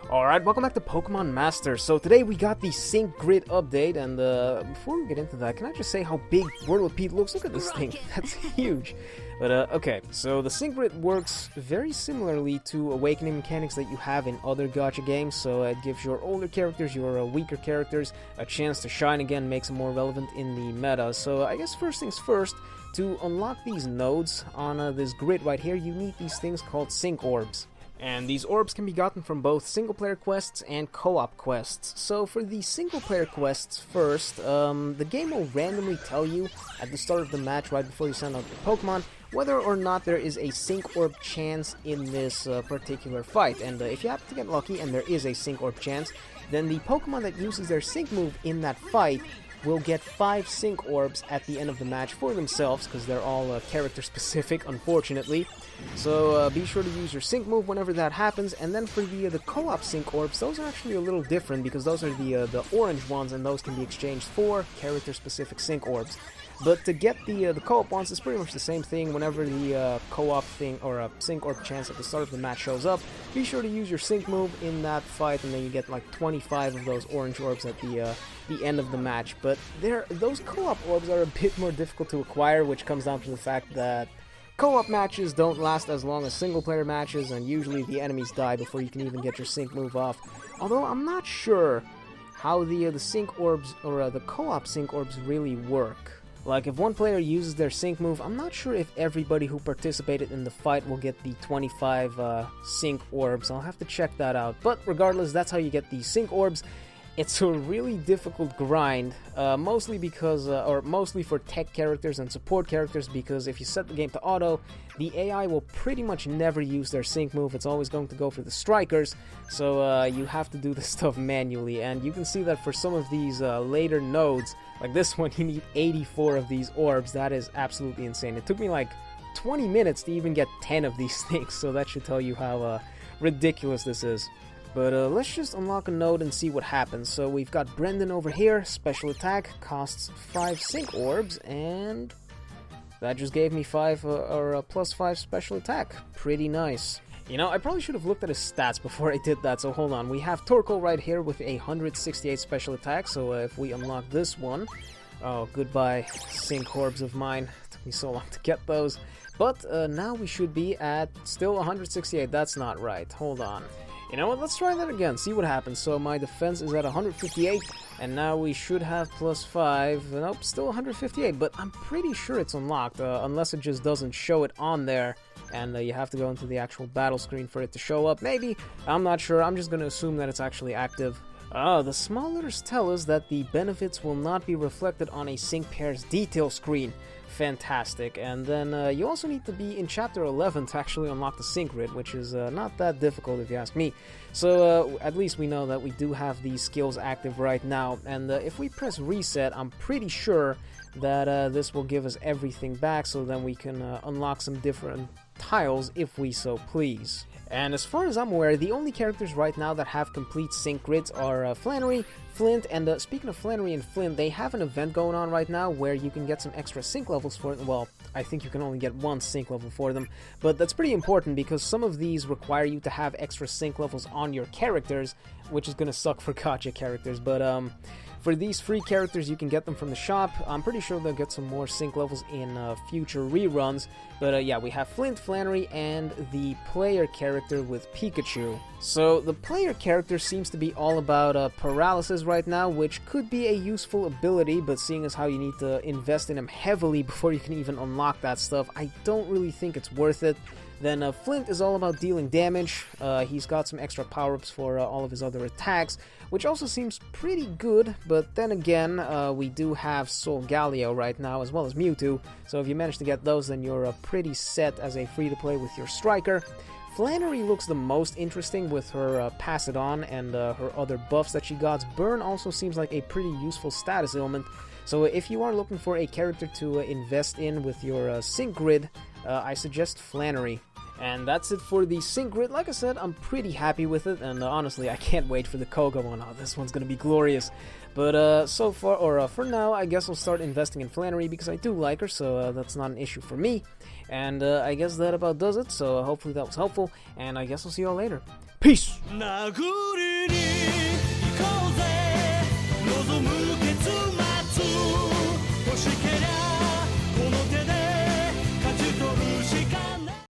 Alright, welcome back to Pokemon Master. So today we got the Sync Grid update, and before we get into that, can I just say how big Whirlipede looks? Look at this thing, that's huge. But okay, so the Sync Grid works very similarly to awakening mechanics that you have in other gacha games, so it gives your older characters, your weaker characters, a chance to shine again, makes them more relevant in the meta. So I guess first things first, to unlock these nodes on this grid right here, you need these things called Sync Orbs. And these orbs can be gotten from both single-player quests and co-op quests. So for the single-player quests first, the game will randomly tell you at the start of the match, right before you send out your Pokemon, whether or not there is a Sync Orb chance in this particular fight. And if you happen to get lucky and there is a Sync Orb chance, then the Pokemon that uses their Sync move in that fight will get 5 Sync Orbs at the end of the match for themselves, because they're all character-specific, unfortunately. So be sure to use your Sync move whenever that happens. And then for the co-op Sync Orbs, those are actually a little different, because those are the orange ones, and those can be exchanged for character-specific Sync Orbs. But to get the co-op ones, it's pretty much the same thing. Whenever the co-op thing or a Sync Orb chance at the start of the match shows up, be sure to use your Sync move in that fight, and then you get like 25 of those orange orbs at the end of the match. But those co-op orbs are a bit more difficult to acquire, which comes down to the fact that co-op matches don't last as long as single-player matches, and usually the enemies die before you can even get your Sync move off. Although I'm not sure how the Sync Orbs or the co-op Sync Orbs really work. Like, if one player uses their Sync move, I'm not sure if everybody who participated in the fight will get the 25 Sync Orbs. I'll have to check that out. But regardless, that's how you get the Sync Orbs. It's a really difficult grind, mostly for tech characters and support characters, because if you set the game to auto, the AI will pretty much never use their Sync move. It's always going to go for the strikers, so you have to do this stuff manually. And you can see that for some of these later nodes, like this one, you need 84 of these orbs. That is absolutely insane. It took me like 20 minutes to even get 10 of these things, so that should tell you how ridiculous this is. But let's just unlock a node and see what happens. So we've got Brendan over here, special attack, costs 5 Sync Orbs, and that just gave me plus 5 special attack. Pretty nice. You know, I probably should have looked at his stats before I did that, so hold on. We have Torkoal right here with 168 special attack, so if we unlock this one... Oh, goodbye, Sync Orbs of mine. Took me so long to get those. But now we should be at still 168. That's not right. Hold on. You know what, let's try that again, see what happens. So my defense is at 158, and now we should have plus 5. Nope, still 158, but I'm pretty sure it's unlocked, unless it just doesn't show it on there, and you have to go into the actual battle screen for it to show up. Maybe, I'm not sure, I'm just going to assume that it's actually active. The small letters tell us that the benefits will not be reflected on a Sync Pair's detail screen. Fantastic. And then you also need to be in Chapter 11 to actually unlock the Sync Grid, which is not that difficult if you ask me. So at least we know that we do have these skills active right now, and if we press reset, I'm pretty sure that this will give us everything back, so then we can unlock some different tiles if we so please. And as far as I'm aware, the only characters right now that have complete Sync Grids are Flannery, Flint, and speaking of Flannery and Flint, they have an event going on right now where you can get some extra sync levels for them. Well, I think you can only get 1 sync level for them, but that's pretty important because some of these require you to have extra sync levels on your characters, which is gonna suck for gacha characters, but for these free characters, you can get them from the shop. I'm pretty sure they'll get some more sync levels in future reruns. But yeah, we have Flint, Flannery, and the player character with Pikachu. So the player character seems to be all about paralysis right now, which could be a useful ability, but seeing as how you need to invest in him heavily before you can even unlock that stuff, I don't really think it's worth it. Then Flint is all about dealing damage. He's got some extra power-ups for all of his other attacks, which also seems pretty good, but then again, we do have Solgaleo right now, as well as Mewtwo, so if you manage to get those, then you're pretty set as a free-to-play with your striker. Flannery looks the most interesting with her Pass It On and her other buffs that she got. Burn also seems like a pretty useful status ailment, so if you are looking for a character to invest in with your Sync Grid, I suggest Flannery. And that's it for the Sync Grid. Like I said, I'm pretty happy with it, and honestly, I can't wait for the Koga one. Oh, this one's gonna be glorious. But so far, or for now, I guess I'll start investing in Flannery because I do like her, so that's not an issue for me. And I guess that about does it, so hopefully that was helpful, and I guess I'll see y'all later. Peace!